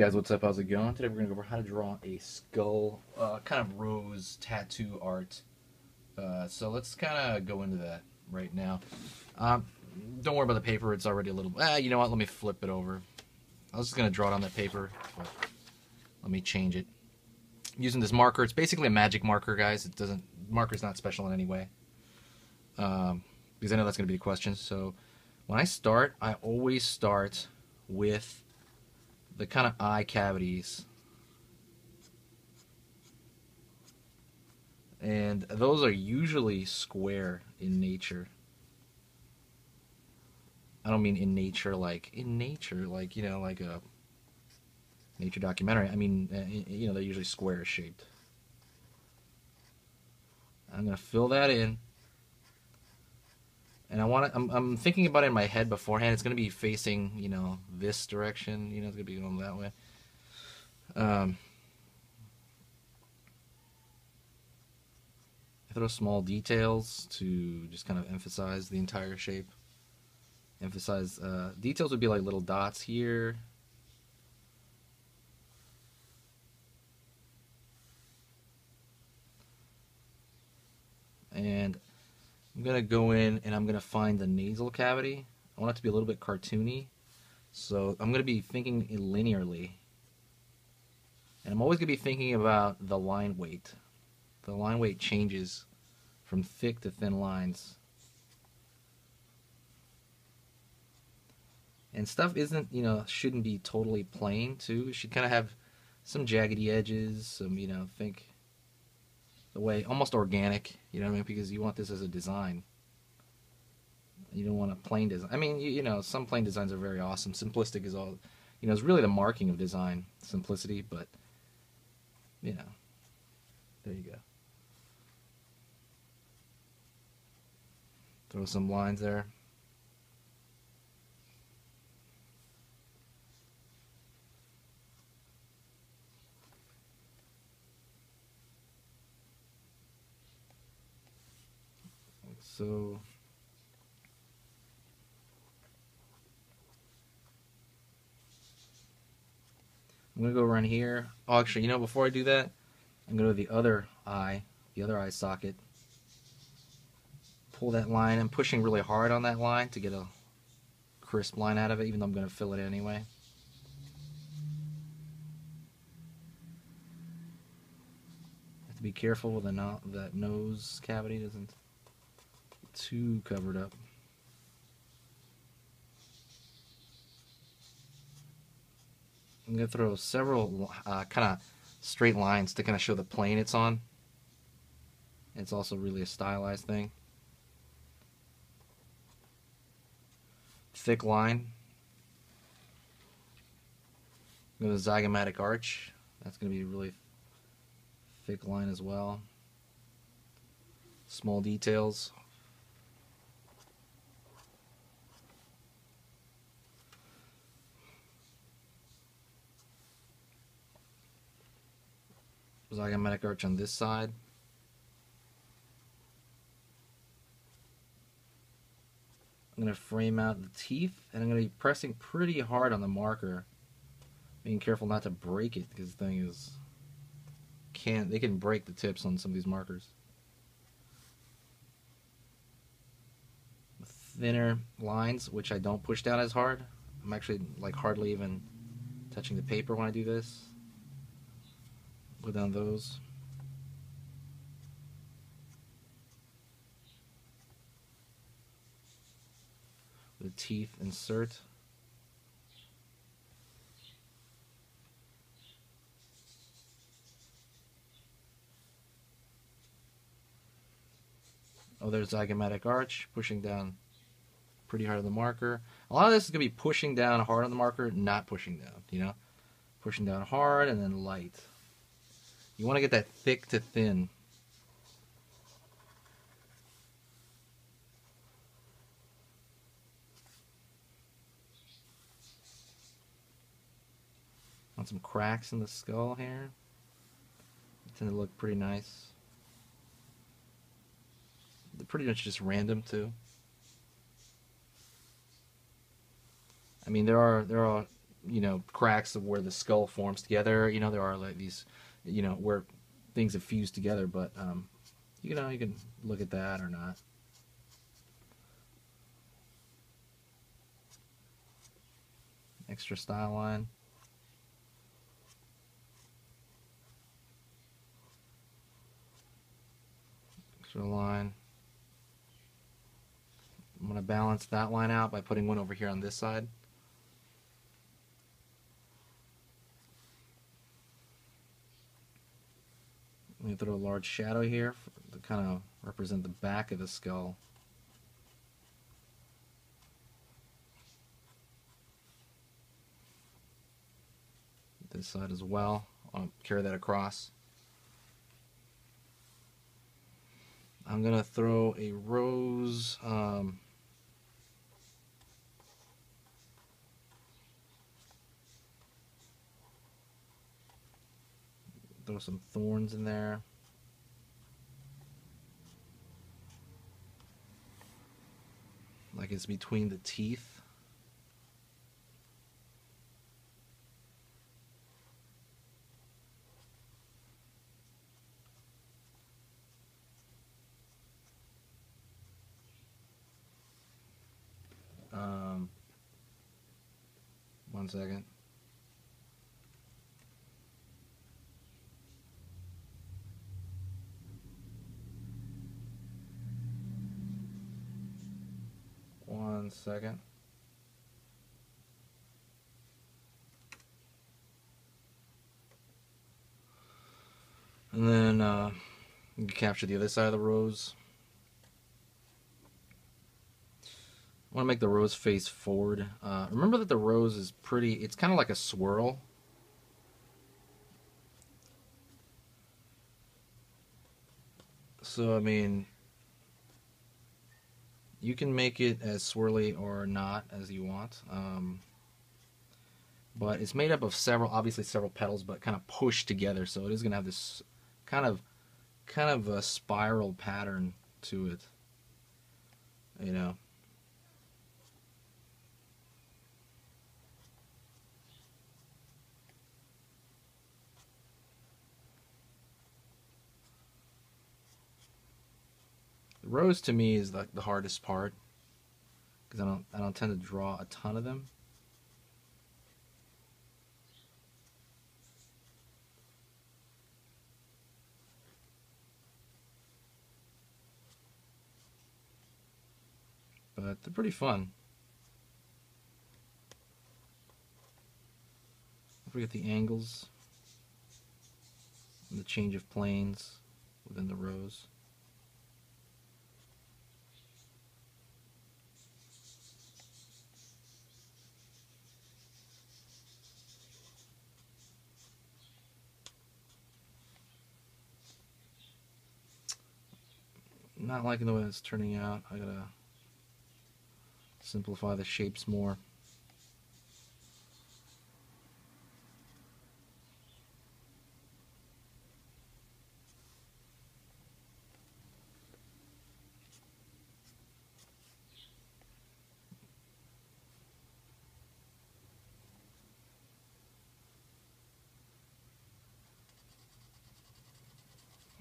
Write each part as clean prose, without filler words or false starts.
guys, what's up? How's it going? Today we're going to go over how to draw a skull, kind of rose tattoo art. So let's kind of go into that right now. Don't worry about the paper, it's already a little... you know what, let me flip it over. I was just going to draw it on that paper, but let me change it. I'm using this marker, it's basically a magic marker, guys. Marker's not special in any way. Because I know that's going to be the question. So when I start, I always start with the kind of eye cavities, and those are usually square in nature. I don't mean in nature like you know, like a nature documentary. I mean, you know, they're usually square shaped. I'm gonna fill that in, and I'm thinking about it in my head beforehand. It's gonna be facing, you know, this direction. You know, it's gonna be going that way. I throw small details to just kind of emphasize the entire shape. Emphasize details would be like little dots here. And I'm going to go in and I'm going to find the nasal cavity. I want it to be a little bit cartoony. So I'm going to be thinking linearly. And I'm always going to be thinking about the line weight. The line weight changes from thick to thin lines. And stuff isn't, you know, shouldn't be totally plain too. It should kind of have some jaggedy edges, some, you know, think the way, almost organic, you know what I mean? Because you want this as a design. You don't want a plain design. I mean, you know, some plain designs are very awesome. Simplistic is all, you know, it's really the marking of design, simplicity, but, you know, there you go. Throw some lines there. So I'm going to go around here. Oh, actually, you know, before I do that, I'm going to go to the other eye socket. Pull that line. I'm pushing really hard on that line to get a crisp line out of it, even though I'm going to fill it anyway. Have to be careful with that nose cavity doesn't get too covered up. I'm going to throw several kind of straight lines to kind of show the plane it's on. It's also really a stylized thing. Thick line. Go to the zygomatic arch. That's going to be a really thick line as well. Small details. Zygomatic arch on this side. I'm going to frame out the teeth, and I'm going to be pressing pretty hard on the marker, being careful not to break it, because the thing is, they can break the tips on some of these markers. Thinner lines, which I don't push down as hard. I'm actually like hardly even touching the paper when I do this. Go down those. The teeth insert. Oh, there's zygomatic arch, pushing down pretty hard on the marker. A lot of this is going to be pushing down hard on the marker, not pushing down, you know? Pushing down hard and then light. You want to get that thick to thin. Want some cracks in the skull here. They tend to look pretty nice. They're pretty much just random too. I mean, there are cracks of where the skull forms together. There are like these, where things have fused together, but you can look at that or not. Extra style line. Extra line. I'm going to balance that line out by putting one over here on this side. I'm going to throw a large shadow here to kind of represent the back of the skull. This side as well. I'll carry that across. I'm going to throw a rose. Throw some thorns in there. Like it's between the teeth. One second. One second. And then you can capture the other side of the rose. I want to make the rose face forward. Remember that the rose is pretty, it's kind of like a swirl. So, I mean, you can make it as swirly or not as you want. But it's made up of obviously several petals, but kind of pushed together. So it is going to have this kind of a spiral pattern to it. The rose to me is like the hardest part because I don't tend to draw a ton of them. But they're pretty fun. Don't forget the angles and the change of planes within the rose. Not liking the way it's turning out. I gotta simplify the shapes more.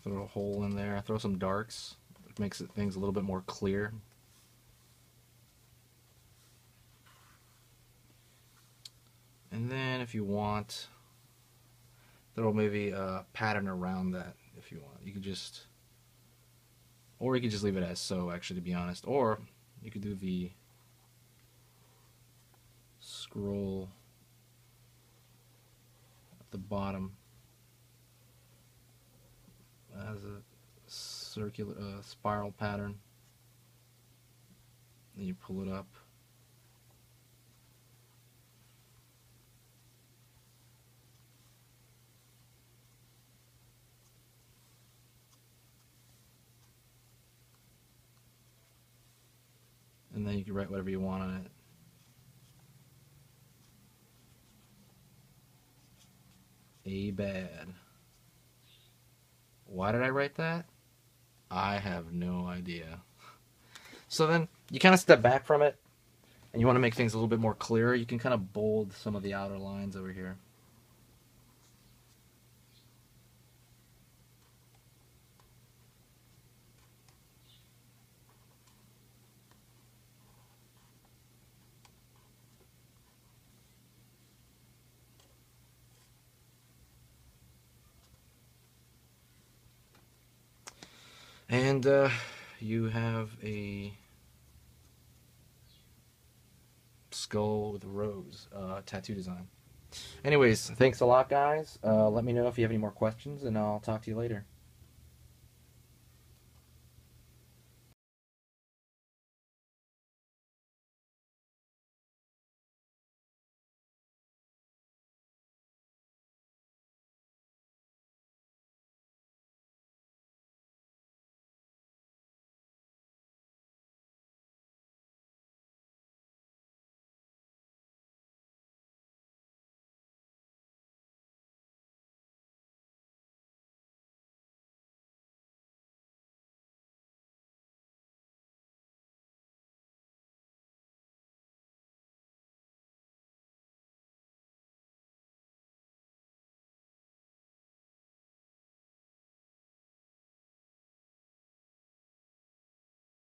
Throw a hole in there. Throw some darks. It makes things a little bit more clear. And then if you want, throw maybe a pattern around that if you want. You could just, or you could just leave it as so, actually, to be honest. Or you could do the scroll at the bottom as a circular spiral pattern. Then you pull it up. And then you can write whatever you want on it. A bad. Why did I write that? I have no idea. So then you kind of step back from it and you want to make things a little bit more clear, you can kind of bold some of the outer lines over here. And you have a skull with a rose tattoo design. Anyways, thanks a lot, guys. Let me know if you have any more questions, and I'll talk to you later.